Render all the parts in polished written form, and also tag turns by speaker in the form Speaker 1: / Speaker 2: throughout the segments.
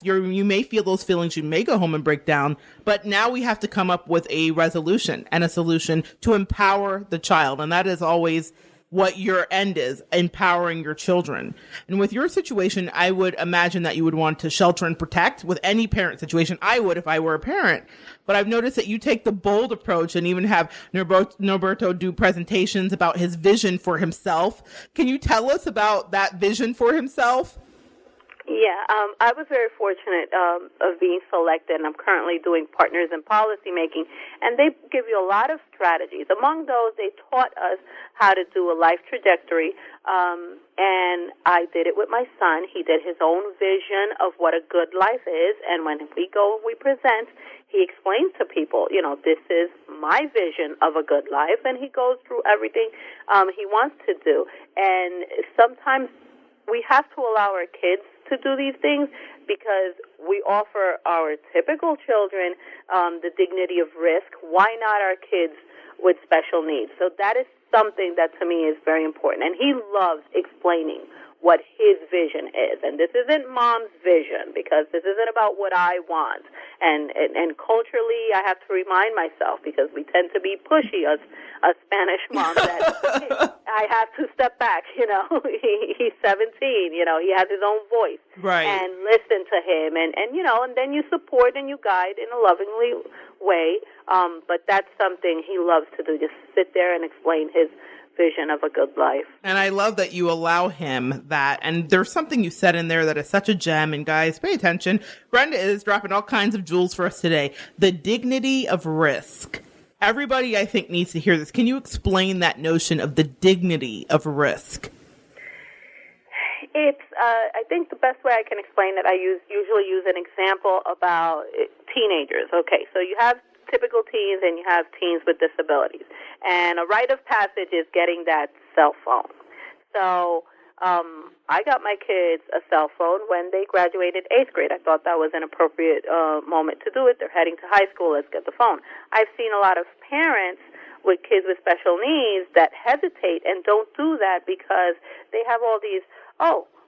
Speaker 1: You may feel those feelings, you may go home and break down, but now we have to come up with a resolution and a solution to empower the child. And that is always what your end is, empowering your children. And with your situation, I would imagine that you would want to shelter and protect. With any parent situation, I would if I were a parent. But I've noticed that you take the bold approach and even have Norberto do presentations about his vision for himself. Can you tell us about that vision for himself?
Speaker 2: Yeah, I was very fortunate of being selected, and I'm currently doing Partners in Policymaking, and they give you a lot of strategies. Among those, they taught us how to do a life trajectory, and I did it with my son. He did his own vision of what a good life is, and when we go and we present, he explains to people, this is my vision of a good life, and he goes through everything he wants to do. And sometimes we have to allow our kids to do these things because we offer our typical children the dignity of risk. Why not our kids with special needs? So that is something that to me is very important. And he loves explaining what his vision is. And this isn't mom's vision, because this isn't about what I want. And culturally, I have to remind myself, because we tend to be pushy as a Spanish mom, that I have to step back. He's 17, he has his own voice.
Speaker 1: Right.
Speaker 2: And listen to him. And then you support and you guide in a lovingly way. But that's something he loves to do, just sit there and explain his vision of a good life.
Speaker 1: And I love that you allow him that. And there's something you said in there that is such a gem. And guys, pay attention. Brenda is dropping all kinds of jewels for us today. The dignity of risk. Everybody, I think, needs to hear this. Can you explain that notion of the dignity of risk?
Speaker 2: It's, I think the best way I can explain it, I usually use an example about teenagers. Okay, so you have typical teens and you have teens with disabilities. And a rite of passage is getting that cell phone. So I got my kids a cell phone when they graduated 8th grade. I thought that was an appropriate moment to do it. They're heading to high school. Let's get the phone. I've seen a lot of parents with kids with special needs that hesitate and don't do that because they have all these,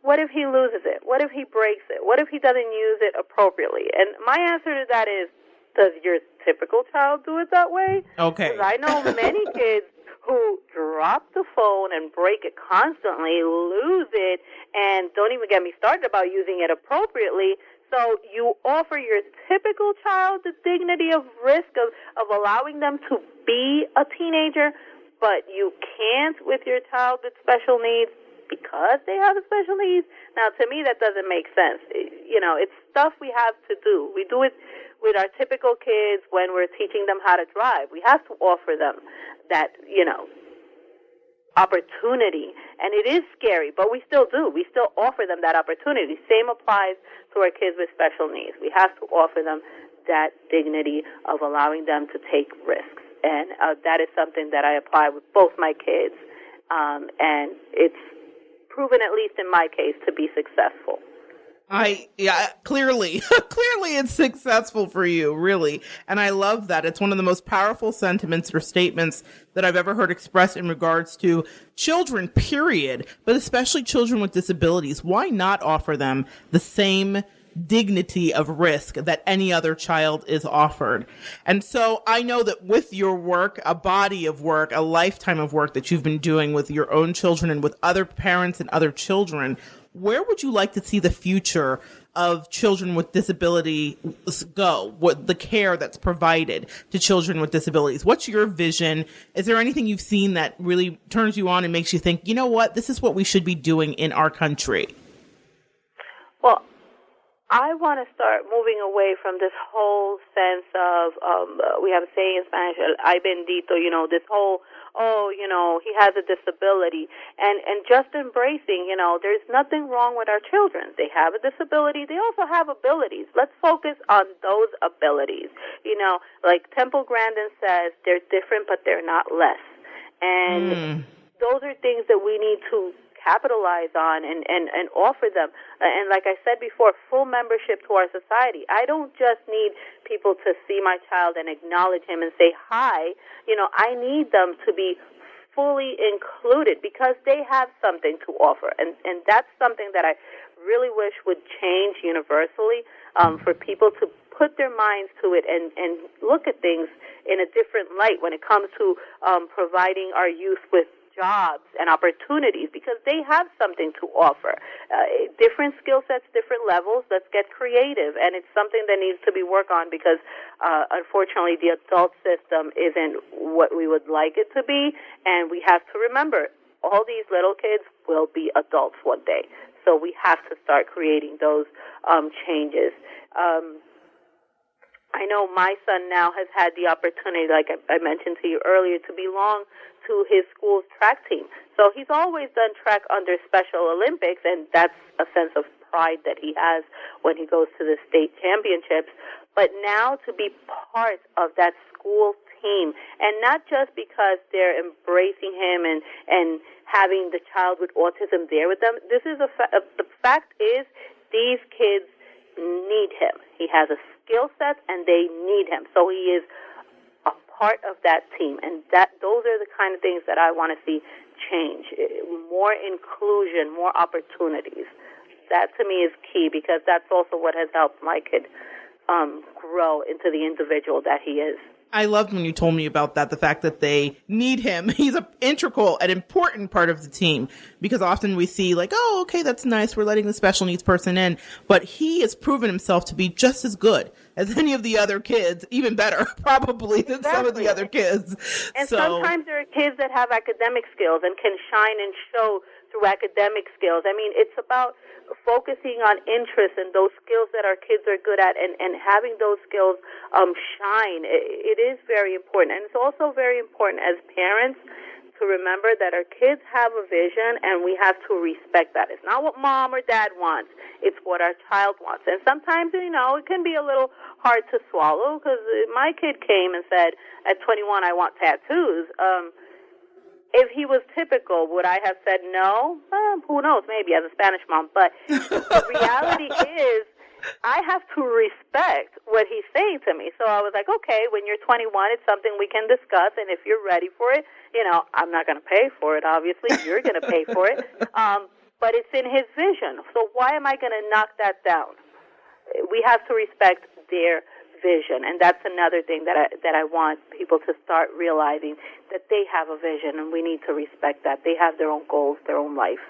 Speaker 2: what if he loses it? What if he breaks it? What if he doesn't use it appropriately? And my answer to that is, does your typical child do it that way?
Speaker 1: Okay.
Speaker 2: Because I know many kids who drop the phone and break it constantly, lose it, and don't even get me started about using it appropriately. So you offer your typical child the dignity of risk of allowing them to be a teenager, but you can't with your child with special needs because they have special needs. Now, to me, that doesn't make sense. It's stuff we have to do. We do it with our typical kids when we're teaching them how to drive. We have to offer them that, opportunity. And it is scary, but we still do. We still offer them that opportunity. Same applies to our kids with special needs. We have to offer them that dignity of allowing them to take risks. And that is something that I apply with both my kids. And it's proven, at least in my case, to be successful.
Speaker 1: Clearly it's successful for you, really. And I love that. It's one of the most powerful sentiments or statements that I've ever heard expressed in regards to children, period, but especially children with disabilities. Why not offer them the same dignity of risk that any other child is offered? And so I know that with your work, a body of work, a lifetime of work that you've been doing with your own children and with other parents and other children, where would you like to see the future of children with disability go? What the care that's provided to children with disabilities? What's your vision? Is there anything you've seen that really turns you on and makes you think, you know what, this is what we should be doing in our country?
Speaker 2: Well, I want to start moving away from this whole sense of, we have a saying in Spanish, el ay bendito, this whole, he has a disability, and just embracing, there's nothing wrong with our children. They have a disability. They also have abilities. Let's focus on those abilities. Like Temple Grandin says, they're different, but they're not less. And those are things that we need to capitalize on and offer them. And like I said before, full membership to our society. I don't just need people to see my child and acknowledge him and say hi. I need them to be fully included because they have something to offer. And that's something that I really wish would change universally, for people to put their minds to it and look at things in a different light when it comes to providing our youth with jobs and opportunities, because they have something to offer. Different skill sets, different levels. Let's get creative, and it's something that needs to be worked on because, unfortunately, the adult system isn't what we would like it to be, and we have to remember all these little kids will be adults one day. So we have to start creating those changes. I know my son now has had the opportunity, like I mentioned to you earlier, to belong to his school's track team. So he's always done track under Special Olympics, and that's a sense of pride that he has when he goes to the state championships. But now to be part of that school team, and not just because they're embracing him and having the child with autism there with them. This is the fact is these kids need him. He has a skill set, and they need him. So he is a part of that team, and those are the kind of things that I want to see change. More inclusion, more opportunities. That to me is key, because that's also what has helped my kid grow into the individual that he is.
Speaker 1: I loved when you told me about that, the fact that they need him. He's an integral and important part of the team, because often we see like, oh, okay, that's nice. We're letting the special needs person in. But he has proven himself to be just as good as any of the other kids, even better, probably, than some of the other kids.
Speaker 2: And sometimes there are kids that have academic skills and can shine and show through academic skills. I mean, it's about focusing on interests and those skills that our kids are good at, and having those skills shine. It is very important. And it's also very important as parents to remember that our kids have a vision, and we have to respect that. It's not what mom or dad wants. It's what our child wants. And sometimes, it can be a little hard to swallow, because my kid came and said, at 21, I want tattoos. If he was typical, would I have said no? Who knows, maybe as a Spanish mom. But the reality is, I have to respect what he's saying to me. So I was like, okay, when you're 21, it's something we can discuss, and if you're ready for it, I'm not going to pay for it, obviously. You're going to pay for it. But it's in his vision. So why am I going to knock that down? We have to respect their vision, and that's another thing that I want people to start realizing, that they have a vision, and we need to respect that. They have their own goals, their own life.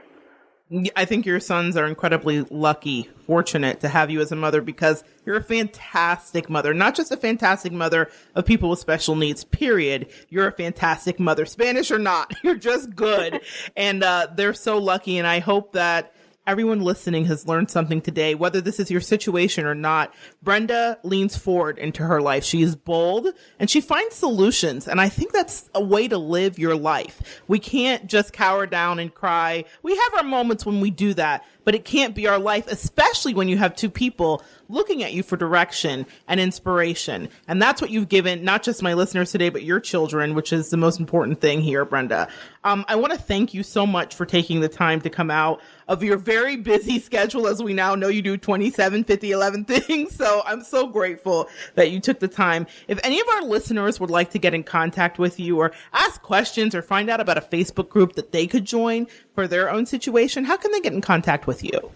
Speaker 1: I think your sons are incredibly lucky, fortunate to have you as a mother, because you're a fantastic mother. Not just a fantastic mother of people with special needs, period. You're a fantastic mother, Spanish or not. You're just good. And they're so lucky, and I hope that everyone listening has learned something today, whether this is your situation or not. Brenda leans forward into her life. She is bold, and she finds solutions. And I think that's a way to live your life. We can't just cower down and cry. We have our moments when we do that, but it can't be our life, especially when you have two people looking at you for direction and inspiration. And that's what you've given not just my listeners today, but your children, which is the most important thing here, Brenda. I want to thank you so much for taking the time to come out of your very busy schedule. As we now know, you do 27, 50, 11 things. So I'm so grateful that you took the time. If any of our listeners would like to get in contact with you or ask questions or find out about a Facebook group that they could join for their own situation, how can they get in contact with you?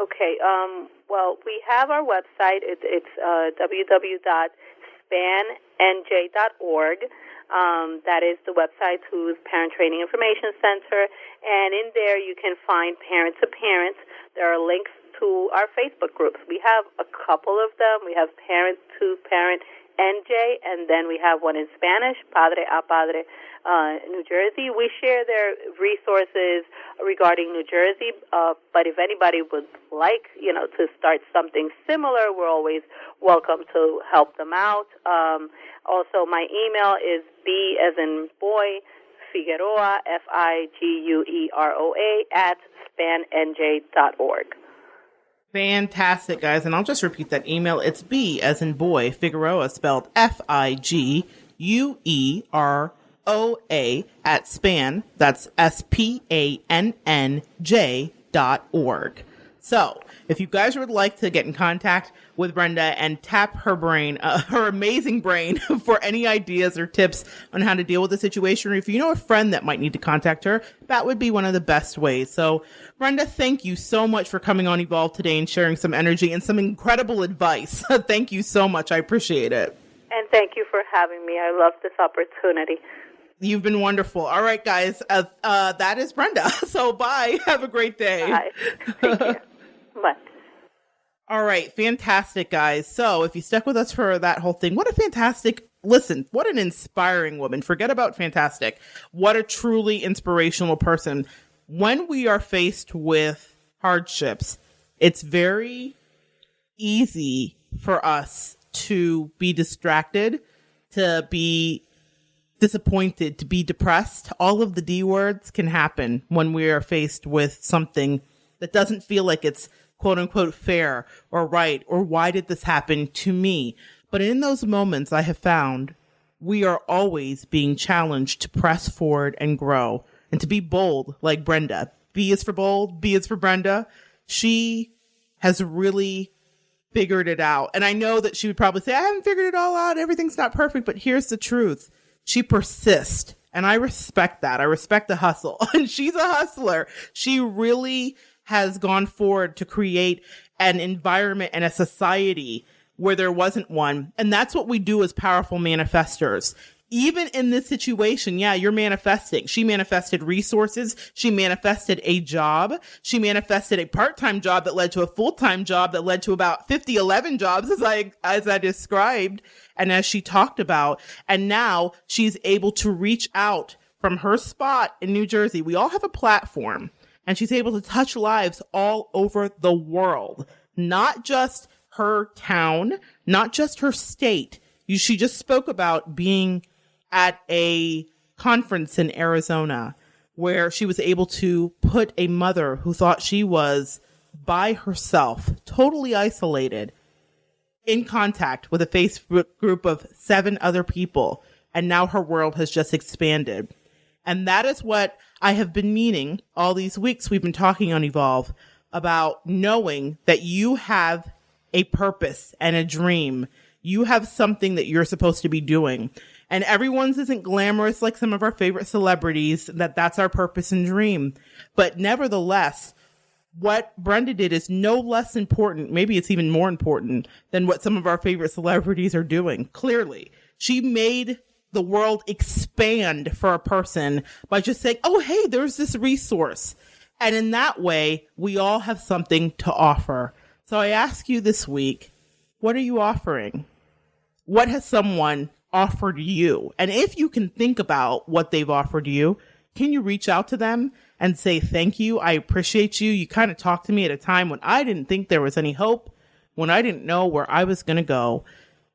Speaker 2: Okay. Well, we have our website. It's www.spanNJ.org. That is the website whose Parent Training Information Center. And in there you can find Parent to Parent. There are links to our Facebook groups. We have a couple of them. We have Parent to Parent NJ, and then we have one in Spanish, Padre a Padre, New Jersey. We share their resources regarding New Jersey, but if anybody would like, to start something similar, we're always welcome to help them out. Also, my email is B as in boy, Figueroa, FIGUEROA, @SpanNJ.org.
Speaker 1: Fantastic, guys. And I'll just repeat that email. It's B as in boy, Figueroa, spelled FIGUEROA @SPAN. That's SPANNJ.org. So if you guys would like to get in contact with Brenda and tap her brain, her amazing brain for any ideas or tips on how to deal with the situation, or if you know a friend that might need to contact her, that would be one of the best ways. So Brenda, thank you so much for coming on Evolve today and sharing some energy and some incredible advice. Thank you so much. I appreciate it.
Speaker 2: And thank you for having me. I love this opportunity.
Speaker 1: You've been wonderful. All right, guys. That is Brenda. So bye. Have a great day.
Speaker 2: Bye. Take care. Bye.
Speaker 1: All right. Fantastic, guys. So if you stuck with us for that whole thing, what an inspiring woman. Forget about fantastic. What a truly inspirational person. When we are faced with hardships, it's very easy for us to be distracted, to be disappointed, to be depressed. All of the D words can happen when we are faced with something that doesn't feel like it's quote unquote fair or right, or why did this happen to me? But in those moments, I have found we are always being challenged to press forward and grow and to be bold like Brenda. B is for bold, B is for Brenda. She has really figured it out. And I know that she would probably say, I haven't figured it all out. Everything's not perfect. But here's the truth. She persists. And I respect that. I respect the hustle. And she's a hustler. She really has gone forward to create an environment and a society where there wasn't one. And that's what we do as powerful manifestors. Even in this situation, yeah, you're manifesting. She manifested resources. She manifested a job. She manifested a part-time job that led to a full-time job that led to about 11 jobs as I described and as she talked about. And now she's able to reach out from her spot in New Jersey. We all have a platform, and she's able to touch lives all over the world, not just her town, not just her state. She just spoke about being at a conference in Arizona where she was able to put a mother who thought she was by herself, totally isolated, in contact with a Facebook group of 7 other people. And now her world has just expanded. And that is what I have been meaning all these weeks we've been talking on Evolve about, knowing that you have a purpose and a dream. You have something that you're supposed to be doing. And everyone's isn't glamorous like some of our favorite celebrities, that's our purpose and dream. But nevertheless, what Brenda did is no less important. Maybe it's even more important than what some of our favorite celebrities are doing. Clearly, she made the world expand for a person by just saying, oh, hey, there's this resource. And in that way, we all have something to offer. So I ask you this week, what are you offering? What has someone offered you? And if you can think about what they've offered you, can you reach out to them and say, thank you, I appreciate you. You kind of talked to me at a time when I didn't think there was any hope, when I didn't know where I was going to go,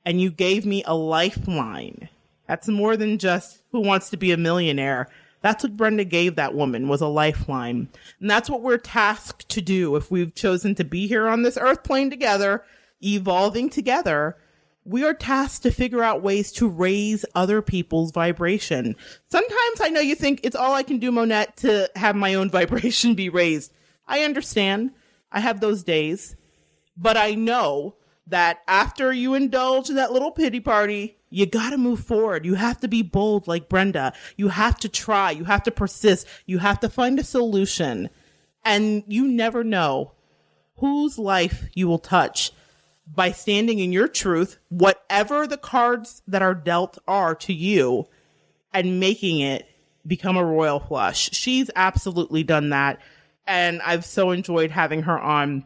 Speaker 1: and you gave me a lifeline. That's more than just Who Wants to Be a Millionaire. That's what Brenda gave that woman, was a lifeline. And that's what we're tasked to do if we've chosen to be here on this earth plane together, evolving together. We are tasked to figure out ways to raise other people's vibration. Sometimes I know you think it's all I can do, Monette, to have my own vibration be raised. I understand. I have those days. But I know that after you indulge in that little pity party, you got to move forward. You have to be bold like Brenda. You have to try. You have to persist. You have to find a solution. And you never know whose life you will touch by standing in your truth, whatever the cards that are dealt are to you, and making it become a royal flush. She's absolutely done that. And I've so enjoyed having her on.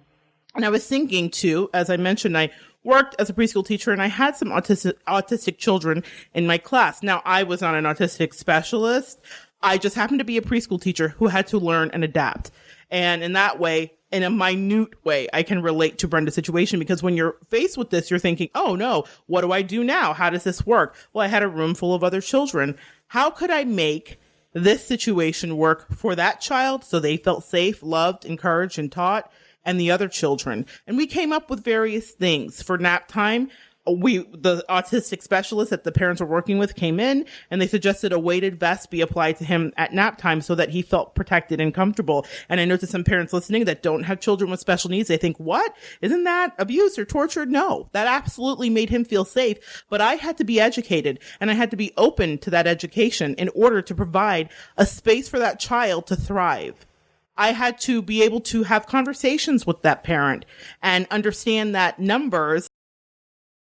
Speaker 1: And I was thinking too, as I mentioned, I worked as a preschool teacher and I had some autistic children in my class. Now, I was not an autistic specialist. I just happened to be a preschool teacher who had to learn and adapt. And in that way, in a minute way, I can relate to Brenda's situation, because when you're faced with this, you're thinking, oh no, what do I do now? How does this work? Well, I had a room full of other children. How could I make this situation work for that child so they felt safe, loved, encouraged, and taught, and the other children? And we came up with various things. For nap time, the autistic specialist that the parents were working with came in, and they suggested a weighted vest be applied to him at nap time so that he felt protected and comfortable. And I know to some parents listening that don't have children with special needs, they think, what? Isn't that abuse or torture? No, that absolutely made him feel safe. But I had to be educated, and I had to be open to that education in order to provide a space for that child to thrive. I had to be able to have conversations with that parent and understand that numbers